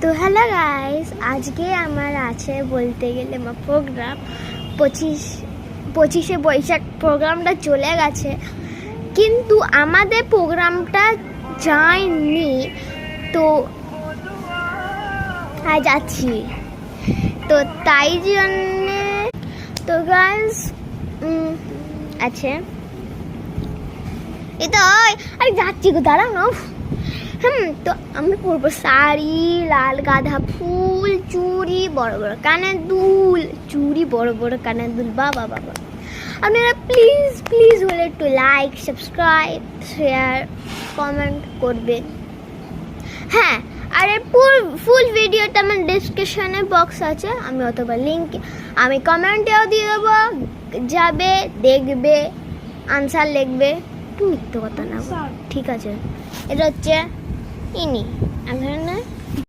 তো hello guys, আজকে আমার আছে বলতে গেলে আমার প্রোগ্রাম 25শে বৈশাখ। প্রোগ্রামটা চলে গেছে কিন্তু আমাদের প্রোগ্রামটা যায়নি, তো যাচ্ছি তো তাই জন্যে। তো গাইস আছে এটা আরে যাচ্ছি গো, দাঁড়াও না। তো আমি পরবো শাড়ি, লাল গাঁদা ফুল, চুড়ি, বড় বড় কানের দুল, চুড়ি বড় বড় কানের দুল। বাবা বাবা, আপনারা প্লিজ প্লিজ হলে একটু লাইক, সাবস্ক্রাইব, শেয়ার, কমেন্ট করবেন। হ্যাঁ, আর ফুল ভিডিওটা আমার ডিসক্রিপশনে বক্স আছে, আমি অথবা লিঙ্ক আমি কমেন্টেও দিয়ে দেবো, যাবে দেখবে, আনসার লিখবে। একটু মিথ্যে কথা না, ঠিক আছে? এটা হচ্ছে ইনি,